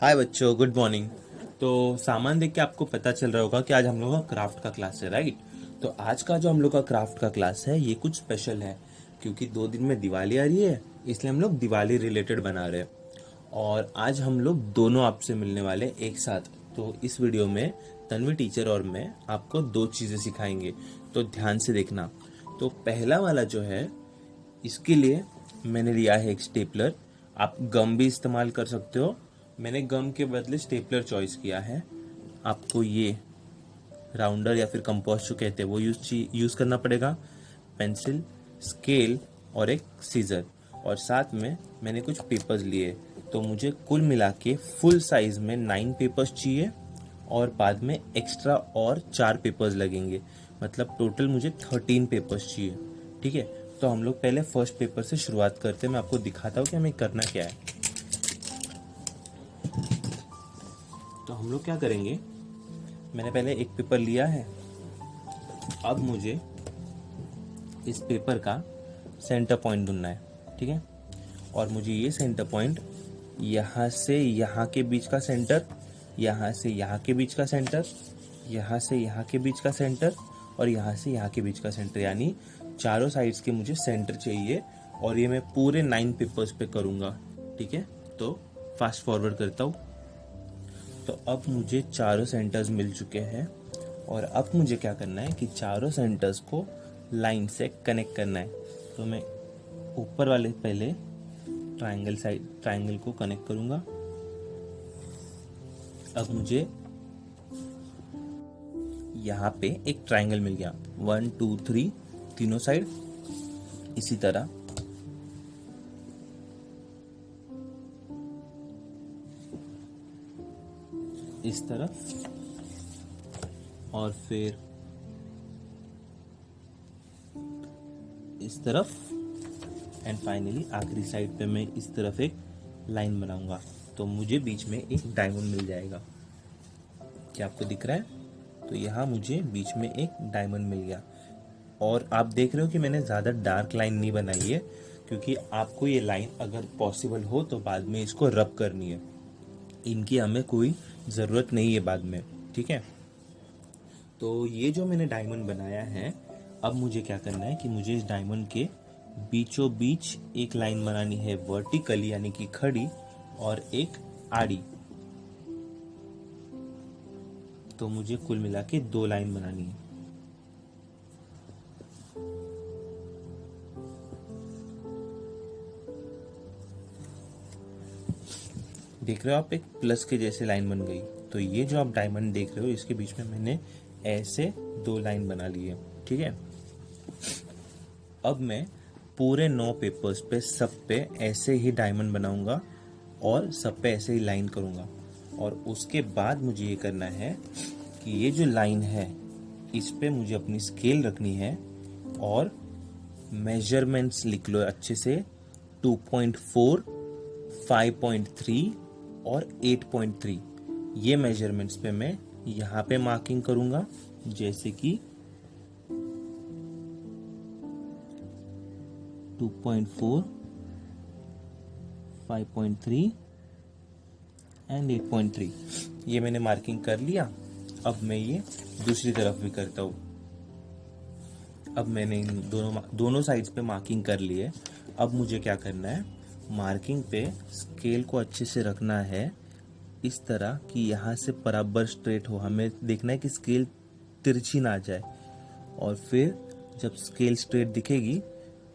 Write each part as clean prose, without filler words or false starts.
हाय बच्चों, good morning. तो सामान देख के आपको पता चल रहा होगा कि आज हम लोग का क्राफ्ट का क्लास है, राइट। तो आज का जो हम लोग का क्राफ्ट का क्लास है ये कुछ स्पेशल है, क्योंकि 2 दिन में दिवाली आ रही है, इसलिए हम लोग दिवाली रिलेटेड बना रहे हैं। और आज हम लोग दोनों आपसे मिलने वाले एक साथ। तो इस वीडियो में तन्वी टीचर और मैं आपको 2 चीज़ें सिखाएंगे, तो ध्यान से देखना। तो पहला वाला जो है, इसके लिए मैंने लिया है एक स्टेपलर। आप गम भी इस्तेमाल कर सकते हो, मैंने गम के बदले स्टेपलर चॉइस किया है। आपको ये राउंडर या फिर कंपास जो कहते हैं वो यूज़ करना पड़ेगा, पेंसिल, स्केल और एक सीजर। और साथ में मैंने कुछ पेपर्स लिए। तो मुझे कुल मिला के फुल साइज में 9 पेपर्स चाहिए, और बाद में एक्स्ट्रा और 4 पेपर्स लगेंगे। मतलब टोटल मुझे 13 पेपर्स चाहिए। ठीक है, तो हम लोग पहले फर्स्ट पेपर से शुरुआत करते हैं। मैं आपको दिखाता हूँ कि हमें करना क्या है। तो हम लोग क्या करेंगे, मैंने पहले एक पेपर लिया है। अब मुझे इस पेपर का सेंटर पॉइंट ढूंढना है, ठीक है। और मुझे ये सेंटर पॉइंट यहाँ से यहाँ के बीच का सेंटर, यहाँ से यहाँ के बीच का सेंटर, यहाँ से यहाँ के बीच का सेंटर और यहाँ से यहाँ के बीच का सेंटर, यानी चारों साइड्स के मुझे सेंटर चाहिए। और ये मैं पूरे 9 पेपर्स पे करूँगा, ठीक है। तो फास्ट फॉरवर्ड करता हूँ। तो अब मुझे चारों सेंटर्स मिल चुके हैं, और अब मुझे क्या करना है कि चारों सेंटर्स को लाइन से कनेक्ट करना है। तो मैं ऊपर वाले पहले ट्रायंगल को कनेक्ट करूंगा। अब मुझे यहाँ पे एक ट्रायंगल मिल गया, 1 2 3 तीनों साइड। इसी तरह इस तरफ, और फिर इस तरफ, एंड फाइनली आखिरी साइड पे मैं इस तरफ एक लाइन बनाऊंगा। तो मुझे बीच में एक डायमंड मिल जाएगा। क्या आपको दिख रहा है? तो यहाँ मुझे बीच में एक डायमंड मिल गया। और आप देख रहे हो कि मैंने ज़्यादा डार्क लाइन नहीं बनाई है, क्योंकि आपको ये लाइन अगर पॉसिबल हो तो बाद में इसको रब करनी है। इनकी हमें कोई ज़रूरत नहीं है बाद में, ठीक है। तो ये जो मैंने डायमंड बनाया है, अब मुझे क्या करना है कि मुझे इस डायमंड के बीचों बीच एक लाइन बनानी है वर्टिकली, यानी कि खड़ी, और एक आड़ी। तो मुझे कुल मिला के 2 लाइन बनानी है। देख रहे हो आप, एक प्लस के जैसे लाइन बन गई। तो ये जो आप डायमंड देख रहे हो, इसके बीच में मैंने ऐसे 2 लाइन बना ली है, ठीक है। अब मैं पूरे 9 पेपर्स पे सब पे ऐसे ही डायमंड बनाऊंगा और सब पे ऐसे ही लाइन करूंगा। और उसके बाद मुझे ये करना है कि ये जो लाइन है इस पे मुझे अपनी स्केल रखनी है, और मेजरमेंट्स लिख लो अच्छे से। 2.4, 5.3 और 8.3, ये मेजरमेंट्स पे मैं यहाँ पे मार्किंग करूंगा, जैसे कि 2.4, 5.3 एंड 8.3, ये मैंने मार्किंग कर लिया। अब मैं ये दूसरी तरफ भी करता हूँ। अब मैंने इन दोनों साइड्स पे मार्किंग कर ली है। अब मुझे क्या करना है, मार्किंग पे स्केल को अच्छे से रखना है इस तरह कि यहाँ से बराबर स्ट्रेट हो। हमें देखना है कि स्केल तिरछी ना जाए। और फिर जब स्केल स्ट्रेट दिखेगी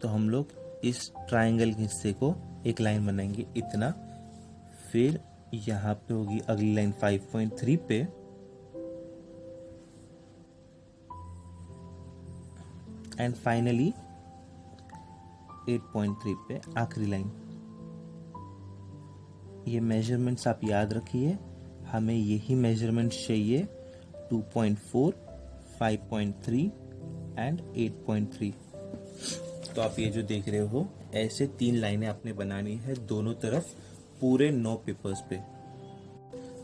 तो हम लोग इस ट्रायंगल के हिस्से को एक लाइन बनाएंगे इतना। फिर यहाँ पे होगी अगली लाइन 5.3 पे, एंड फाइनली 8.3 पे आखिरी लाइन। ये मेजरमेंट्स आप याद रखिए, हमें यही मेजरमेंट्स चाहिए, 2.4, 5.3 एंड 8.3। तो आप ये जो देख रहे हो, ऐसे 3 लाइनें आपने बनानी है दोनों तरफ पूरे 9 पेपर्स पे।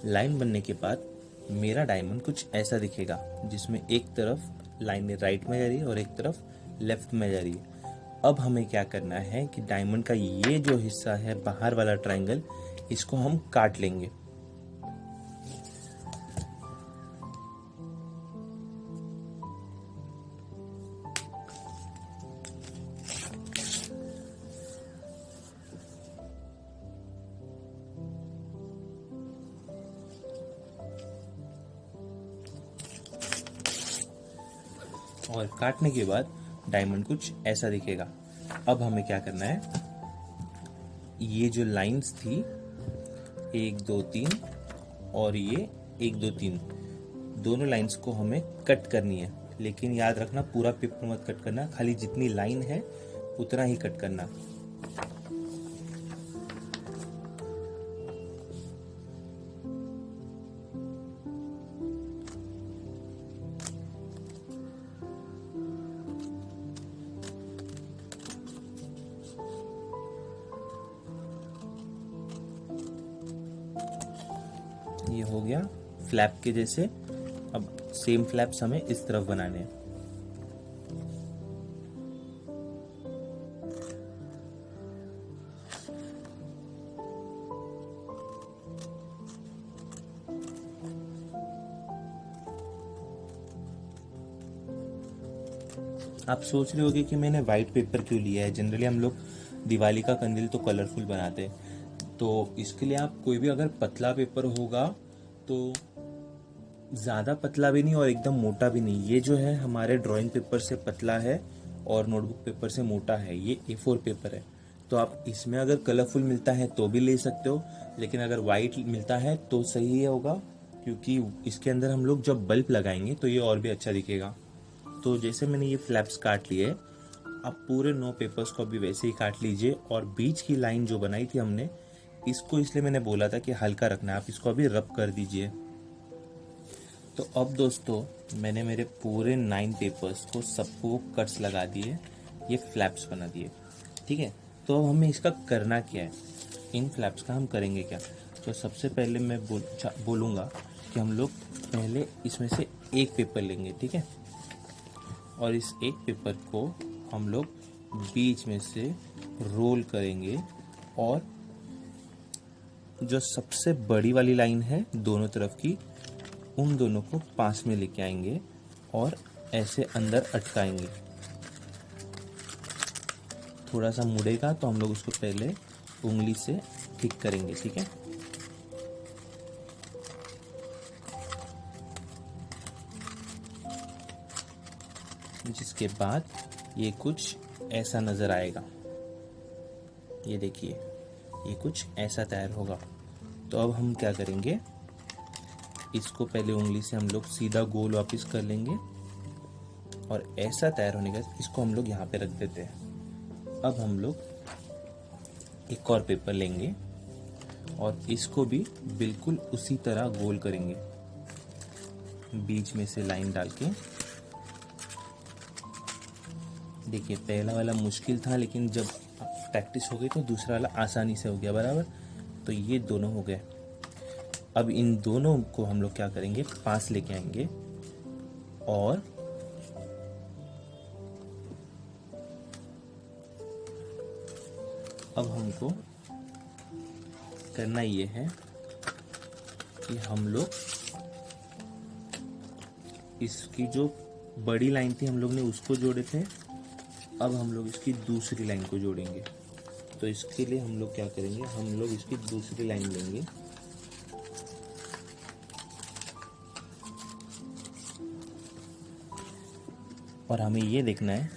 लाइन बनने के बाद मेरा डायमंड कुछ ऐसा दिखेगा, जिसमें एक तरफ लाइन राइट में जा रही है और एक तरफ लेफ्ट में जा रही है। अब हमें क्या करना है कि डायमंड का ये जो हिस्सा है बाहर वाला ट्रायंगल, इसको हम काट लेंगे। और काटने के बाद डायमंड कुछ ऐसा दिखेगा। अब हमें क्या करना है, ये जो लाइंस थी 1 2 3 और ये 1 2 3 दोनों लाइंस को हमें कट करनी है। लेकिन याद रखना पूरा पेपर मत कट करना, खाली जितनी लाइन है उतना ही कट करना। ये हो गया फ्लैप के जैसे। अब सेम फ्लैप्स हमें इस तरफ बनाने हैं। आप सोच रहे होंगे कि मैंने वाइट पेपर क्यों लिया है। जनरली हम लोग दिवाली का कंदील तो कलरफुल बनाते हैं, तो इसके लिए आप कोई भी अगर पतला पेपर होगा तो ज़्यादा पतला भी नहीं और एकदम मोटा भी नहीं, ये जो है हमारे ड्राइंग पेपर से पतला है और नोटबुक पेपर से मोटा है। ये A4 पेपर है, तो आप इसमें अगर कलरफुल मिलता है तो भी ले सकते हो, लेकिन अगर वाइट मिलता है तो सही होगा, क्योंकि इसके अंदर हम लोग जब बल्ब लगाएंगे तो ये और भी अच्छा दिखेगा। तो जैसे मैंने ये फ्लैप्स काट लिए, आप पूरे 9 पेपर्स को भी वैसे ही काट लीजिए। और बीच की लाइन जो बनाई थी हमने, इसको इसलिए मैंने बोला था कि हल्का रखना है, आप इसको अभी रब कर दीजिए। तो अब दोस्तों मैंने मेरे पूरे 9 पेपर्स को सबको कट्स लगा दिए, ये फ्लैप्स बना दिए। ठीक है, तो अब हमें इसका करना क्या है, इन फ्लैप्स का हम करेंगे क्या। तो सबसे पहले मैं बोलूँगा कि हम लोग पहले इसमें से एक पेपर लेंगे, ठीक है, और इस एक पेपर को हम लोग बीच में से रोल करेंगे और जो सबसे बड़ी वाली लाइन है दोनों तरफ की, उन दोनों को पास में लेके आएंगे और ऐसे अंदर अटकाएंगे। थोड़ा सा मुड़ेगा तो हम लोग उसको पहले उंगली से ठीक करेंगे, ठीक है। जिसके बाद ये कुछ ऐसा नजर आएगा, ये देखिए ये कुछ ऐसा तैयार होगा। तो अब हम क्या करेंगे, इसको पहले उंगली से हम लोग सीधा गोल वापस कर लेंगे और ऐसा तैयार होने के बाद इसको हम लोग यहाँ पे रख देते हैं। अब हम लोग एक और पेपर लेंगे और इसको भी बिल्कुल उसी तरह गोल करेंगे, बीच में से लाइन डाल के। देखिए पहला वाला मुश्किल था, लेकिन जब प्रैक्टिस हो गई तो दूसरा वाला आसानी से हो गया, बराबर। तो ये दोनों हो गए। अब इन दोनों को हम लोग क्या करेंगे, पास लेके आएंगे और अब हमको करना ये है कि हम लोग इसकी जो बड़ी लाइन थी हम लोग ने उसको जोड़े थे, अब हम लोग इसकी दूसरी लाइन को जोड़ेंगे। तो इसके लिए हम लोग क्या करेंगे, हम लोग इसकी दूसरी लाइन लेंगे और हमें ये देखना है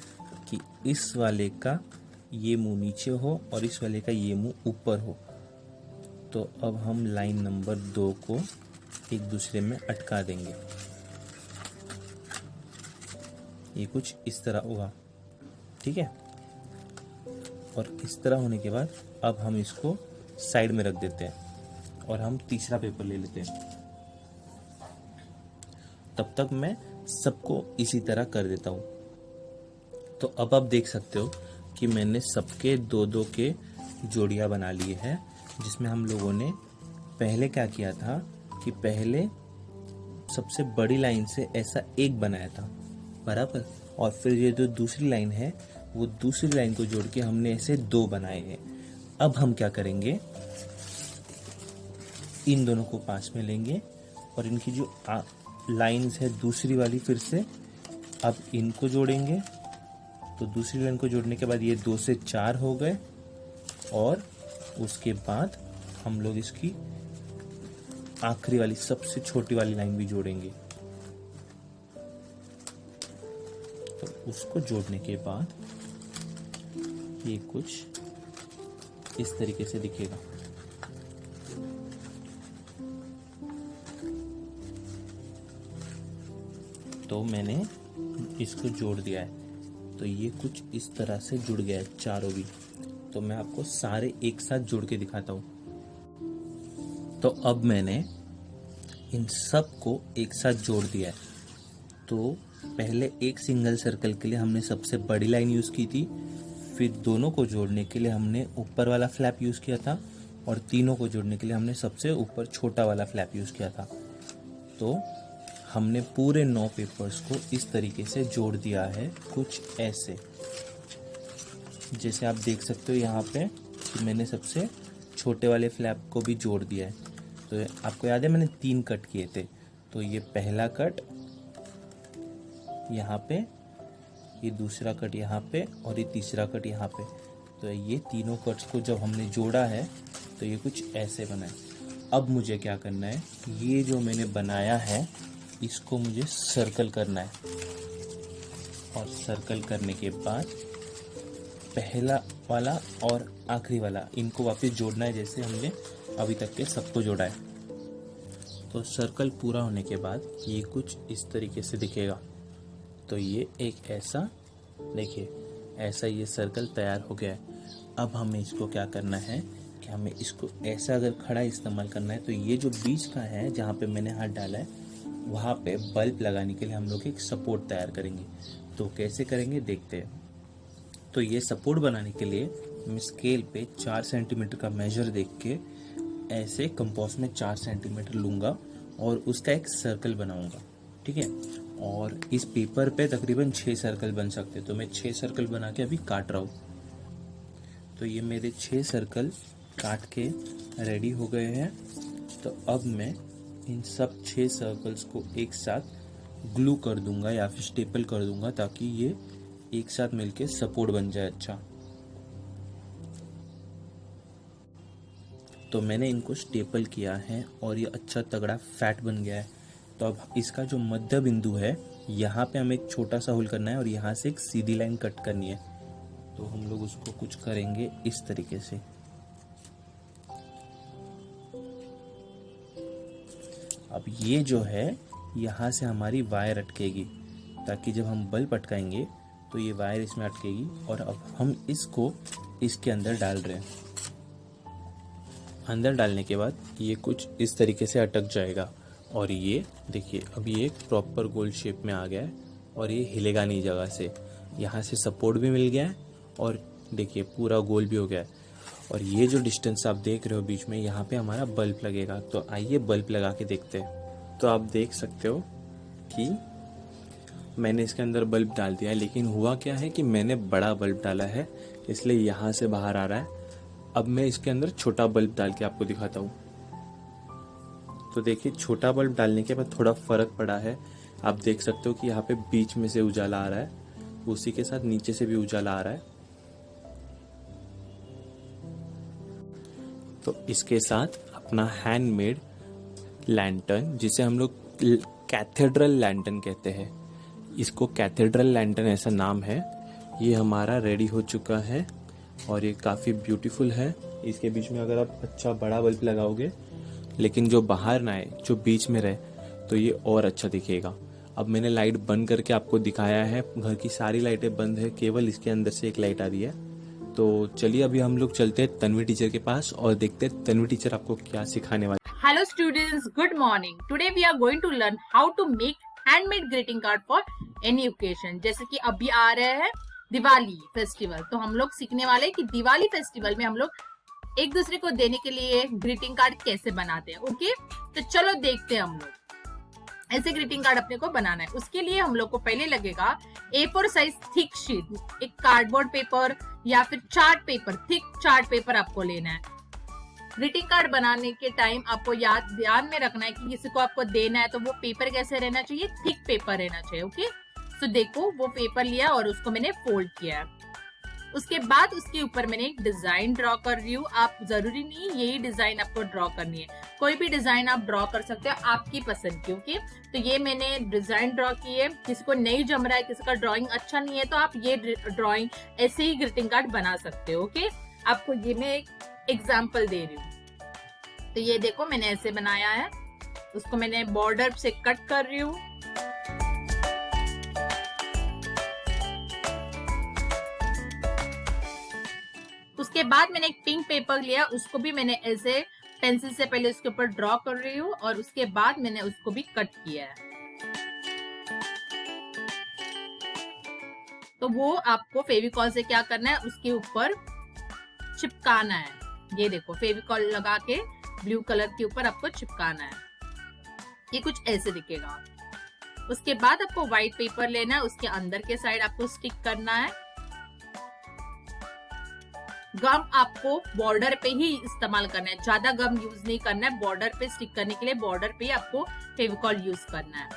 कि इस वाले का ये मुंह नीचे हो और इस वाले का ये मुंह ऊपर हो। तो अब हम लाइन नंबर 2 को एक दूसरे में अटका देंगे, ये कुछ इस तरह होगा, ठीक है। और इस तरह होने के बाद अब हम इसको साइड में रख देते हैं और हम तीसरा पेपर ले लेते हैं। तब तक मैं सबको इसी तरह कर देता हूँ। तो अब आप देख सकते हो कि मैंने सबके 2-2 के जोड़ियाँ बना लिए हैं, जिसमें हम लोगों ने पहले क्या किया था कि पहले सबसे बड़ी लाइन से ऐसा एक बनाया था, बराबर, और फिर ये जो दूसरी लाइन है वो दूसरी लाइन को जोड़ के हमने ऐसे 2 बनाए हैं। अब हम क्या करेंगे, इन दोनों को पास में लेंगे और इनकी जो लाइंस है दूसरी वाली फिर से अब इनको जोड़ेंगे। तो दूसरी लाइन को जोड़ने के बाद ये 2 से 4 हो गए और उसके बाद हम लोग इसकी आखिरी वाली सबसे छोटी वाली लाइन भी जोड़ेंगे। तो उसको जोड़ने के बाद ये कुछ इस तरीके से दिखेगा। तो मैंने इसको जोड़ दिया है, तो ये कुछ इस तरह से जुड़ गया है चारों भी। तो मैं आपको सारे एक साथ जोड़ के दिखाता हूँ। तो अब मैंने इन सब को एक साथ जोड़ दिया है। तो पहले एक सिंगल सर्कल के लिए हमने सबसे बड़ी लाइन यूज़ की थी, फिर दोनों को जोड़ने के लिए हमने ऊपर वाला फ्लैप यूज़ किया था, और तीनों को जोड़ने के लिए हमने सबसे ऊपर छोटा वाला फ्लैप यूज़ किया था। तो हमने पूरे 9 पेपर्स को इस तरीके से जोड़ दिया है, कुछ ऐसे। जैसे आप देख सकते हो यहाँ पे कि मैंने सबसे छोटे वाले फ्लैप को भी जोड़ दिया है। तो आपको याद है मैंने 3 कट किए थे। तो ये पहला कट यहाँ पे, ये दूसरा कट यहाँ पे, और ये तीसरा कट यहाँ पे। तो ये तीनों कट्स को जब हमने जोड़ा है तो ये कुछ ऐसे बना है। अब मुझे क्या करना है, ये जो मैंने बनाया है इसको मुझे सर्कल करना है, और सर्कल करने के बाद पहला वाला और आखिरी वाला इनको वापस जोड़ना है, जैसे हमने अभी तक के सबको जोड़ा है। तो सर्कल पूरा होने के बाद ये कुछ इस तरीके से दिखेगा। तो ये एक ऐसा, देखिए ऐसा ये सर्कल तैयार हो गया है। अब हमें इसको क्या करना है कि हमें इसको ऐसा अगर खड़ा इस्तेमाल करना है, तो ये जो बीच का है जहाँ पे मैंने हाथ डाला है वहाँ पे बल्ब लगाने के लिए हम लोग एक सपोर्ट तैयार करेंगे। तो कैसे करेंगे देखते हैं। तो ये सपोर्ट बनाने के लिए मैं स्केल पे 4 सेंटीमीटर का मेजर देख के ऐसे कंपास में 4 सेंटीमीटर लूँगा और उसका एक सर्कल बनाऊँगा, ठीक है। और इस पेपर पे तकरीबन 6 सर्कल बन सकते हैं। तो मैं 6 सर्कल बना के अभी काट रहा हूँ। तो ये मेरे 6 सर्कल काट के रेडी हो गए हैं। तो अब मैं इन सब 6 सर्कल्स को एक साथ ग्लू कर दूंगा या फिर स्टेपल कर दूंगा, ताकि ये एक साथ मिलके सपोर्ट बन जाए अच्छा। तो मैंने इनको स्टेपल किया है और ये अच्छा तगड़ा फैट बन गया है। तो अब इसका जो मध्य बिंदु है यहाँ पे हमें एक छोटा सा होल करना है और यहाँ से एक सीधी लाइन कट करनी है। तो हम लोग उसको कुछ करेंगे इस तरीके से। अब ये जो है यहाँ से हमारी वायर अटकेगी, ताकि जब हम बल्ब अटकाएंगे तो ये वायर इसमें अटकेगी। और अब हम इसको इसके अंदर डाल रहे हैं। अंदर डालने के बाद ये कुछ इस तरीके से अटक जाएगा, और ये देखिए अब ये एक प्रॉपर गोल शेप में आ गया है और ये हिलेगा नहीं जगह से। यहाँ से सपोर्ट भी मिल गया है और देखिए पूरा गोल भी हो गया है। और ये जो डिस्टेंस आप देख रहे हो बीच में, यहाँ पे हमारा बल्ब लगेगा। तो आइए बल्ब लगा के देखते हैं। तो आप देख सकते हो कि मैंने इसके अंदर बल्ब डाल दिया है, लेकिन हुआ क्या है कि मैंने बड़ा बल्ब डाला है, इसलिए यहाँ से बाहर आ रहा है। अब मैं इसके अंदर छोटा बल्ब डाल के आपको दिखाता हूँ। तो देखिए छोटा बल्ब डालने के बाद थोड़ा फर्क पड़ा है। आप देख सकते हो कि यहाँ पे बीच में से उजाला आ रहा है, उसी के साथ नीचे से भी उजाला आ रहा है। तो इसके साथ अपना हैंडमेड लैंटर्न, जिसे हम लोग कैथेड्रल लैंटर्न कहते हैं, इसको कैथेड्रल लैंटर्न ऐसा नाम है, ये हमारा रेडी हो चुका है और ये काफ़ी ब्यूटीफुल है। इसके बीच में अगर आप अच्छा बड़ा बल्ब लगाओगे, लेकिन जो बाहर ना आए, जो बीच में रहे, तो ये और अच्छा दिखेगा। अब मैंने लाइट बंद करके आपको दिखाया है। घर की सारी लाइटें बंद है, केवल इसके अंदर से एक लाइट आ रही है। तो चलिए अभी हम लोग चलते हैं तन्वी टीचर के पास और देखते हैं तन्वी टीचर आपको क्या सिखाने वाले। Hello students, good morning. Today we are going to learn how to make handmade greeting card for any occasion. जैसे कि अभी आ रहे हैं दिवाली फेस्टिवल, तो हम लोग सीखने वाले हैं कि दिवाली फेस्टिवल में हम लोग एक दूसरे को देने के लिए ग्रीटिंग कार्ड कैसे बनाते हैं। ओके, तो चलो देखते हैं हम लोग ऐसे ग्रीटिंग कार्ड अपने को बनाना है। उसके लिए हम लोग को पहले लगेगा A4 साइज थिक शीट, एक कार्डबोर्ड पेपर या फिर chart paper, thick chart paper आपको लेना है। ग्रीटिंग कार्ड बनाने के टाइम आपको ध्यान में रखना है कि किसी को आपको देना है तो वो पेपर कैसे रहना चाहिए, थिक पेपर रहना चाहिए। ओके, तो देखो वो पेपर लिया और उसको मैंने फोल्ड किया है। उसके बाद उसके ऊपर मैंने एक डिजाइन ड्रॉ कर रही हूँ। आप जरूरी नहीं यही डिजाइन आपको ड्रॉ करनी है, कोई भी डिजाइन आप ड्रॉ कर सकते हो आपकी पसंद की। ओके, तो ये मैंने डिजाइन ड्रॉ की है। किसी को नहीं जम रहा है, किसी का ड्रॉइंग अच्छा नहीं है, तो आप ये ड्रॉइंग ऐसे ही ग्रीटिंग कार्ड बना सकते हो। ओके, आपको ये मैं एक एग्जाम्पल दे रही हूँ। तो ये देखो मैंने ऐसे बनाया है, उसको मैंने बॉर्डर से कट कर रही हूँ। उसके बाद मैंने एक पिंक पेपर लिया, उसको भी मैंने ऐसे पेंसिल से पहले उसके ऊपर ड्रॉ कर रही हूँ और उसके बाद मैंने उसको भी कट किया है। तो वो आपको फेविकॉल से क्या करना है, उसके ऊपर चिपकाना है। ये देखो फेविकॉल लगा के ब्लू कलर के ऊपर आपको चिपकाना है। ये कुछ ऐसे दिखेगा। उसके बाद आपको व्हाइट पेपर लेना है, उसके अंदर के साइड आपको स्टिक करना है। गम आपको बॉर्डर पे ही इस्तेमाल करना है, ज्यादा गम यूज नहीं करना है। बॉर्डर पे स्टिक करने के लिए बॉर्डर पे ही आपको फेविकॉल यूज करना है।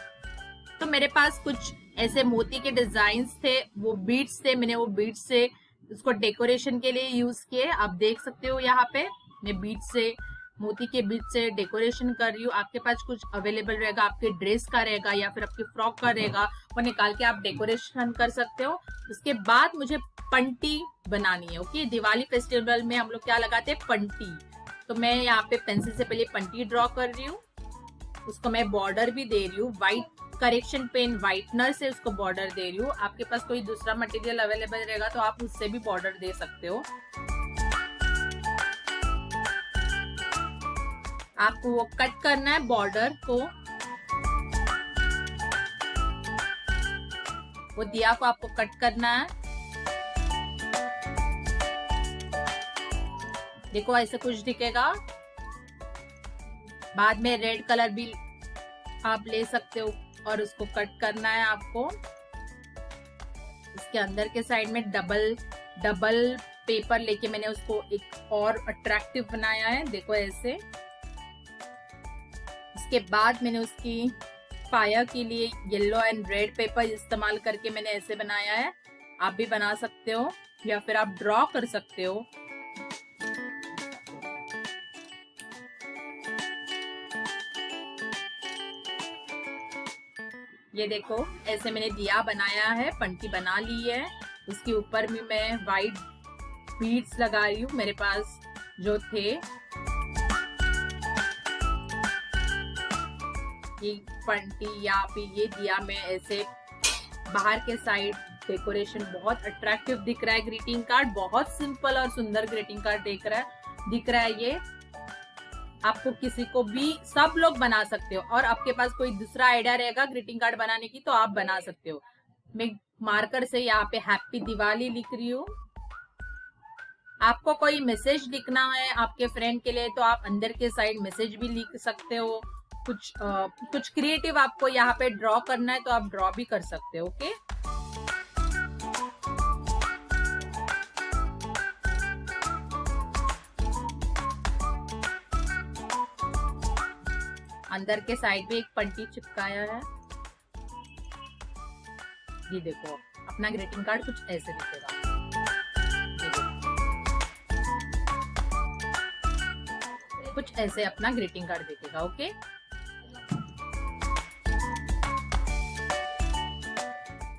तो मेरे पास कुछ ऐसे मोती के डिजाइन्स थे, वो बीड्स थे, मैंने वो बीड्स से उसको डेकोरेशन के लिए यूज किए। आप देख सकते हो यहाँ पे मैं बीड्स से, मोती के बीच से डेकोरेशन कर रही हूँ। आपके पास कुछ अवेलेबल रहेगा, आपके ड्रेस का रहेगा या फिर आपके फ्रॉक का रहेगा, वो निकाल के आप डेकोरेशन कर सकते हो। उसके बाद मुझे पंटी बनानी है। ओके, दिवाली फेस्टिवल में हम लोग क्या लगाते हैं, पंटी। तो मैं यहाँ पे पेंसिल से पहले पंटी ड्रॉ कर रही हूँ, उसको मैं बॉर्डर भी दे रही हूँ। व्हाइट करेक्शन पेन व्हाइटनर से उसको बॉर्डर दे रही हूँ। आपके पास कोई दूसरा मटेरियल अवेलेबल रहेगा तो आप उससे भी बॉर्डर दे सकते हो। आपको वो कट करना है बॉर्डर को, वो दिया को आपको कट करना है। देखो ऐसे कुछ दिखेगा। बाद में रेड कलर भी आप ले सकते हो और उसको कट करना है आपको। इसके अंदर के साइड में डबल पेपर लेके मैंने उसको एक और अट्रैक्टिव बनाया है। देखो ऐसे। इसके बाद मैंने उसकी फायर के लिए येलो एंड रेड पेपर इस्तेमाल करके मैंने ऐसे बनाया है। आप भी बना सकते हो या फिर आप ड्रॉ कर सकते हो। ये देखो ऐसे मैंने दिया बनाया है, पंटी बना ली है। उसके ऊपर भी मैं व्हाइट बीड्स लगा रही हूँ, मेरे पास जो थे। ये पंटी या फिर ये दिया मैं ऐसे बाहर के साइड डेकोरेशन बहुत अट्रैक्टिव दिख रहा है। ग्रीटिंग कार्ड बहुत सिंपल और सुंदर ग्रीटिंग कार्ड दिख रहा है। ये आपको किसी को भी, सब लोग बना सकते हो। और आपके पास कोई दूसरा आइडिया रहेगा ग्रीटिंग कार्ड बनाने की तो आप बना सकते हो। मैं मार्कर से यहाँ पे हैप्पी दिवाली लिख रही हूँ। आपको कोई मैसेज लिखना है आपके फ्रेंड के लिए तो आप अंदर के साइड मैसेज भी लिख सकते हो। कुछ क्रिएटिव आपको यहाँ पे ड्रॉ करना है तो आप ड्रॉ भी कर सकते हो। ओके, अंदर के साइड में एक पंटी चिपकाया है। ये देखो अपना ग्रीटिंग कार्ड कुछ ऐसे दिखेगा। कुछ ऐसे अपना ग्रीटिंग कार्ड दिखेगा। ओके,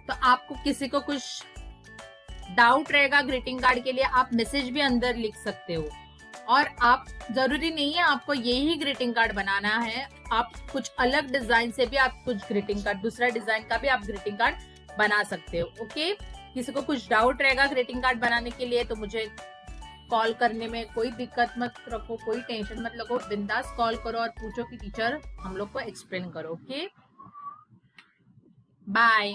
तो आपको किसी को कुछ डाउट रहेगा ग्रीटिंग कार्ड के लिए, आप मैसेज भी अंदर लिख सकते हो। और आप जरूरी नहीं है आपको यही ग्रीटिंग कार्ड बनाना है, आप कुछ अलग डिजाइन से भी आप कुछ ग्रीटिंग कार्ड, दूसरा डिजाइन का भी आप ग्रीटिंग कार्ड बना सकते हो। ओके, किसी को कुछ डाउट रहेगा ग्रीटिंग कार्ड बनाने के लिए तो मुझे कॉल करने में कोई दिक्कत मत रखो, कोई टेंशन मत लो, बिंदास कॉल करो और पूछो कि टीचर हम लोग को एक्सप्लेन करो। Okay, bye.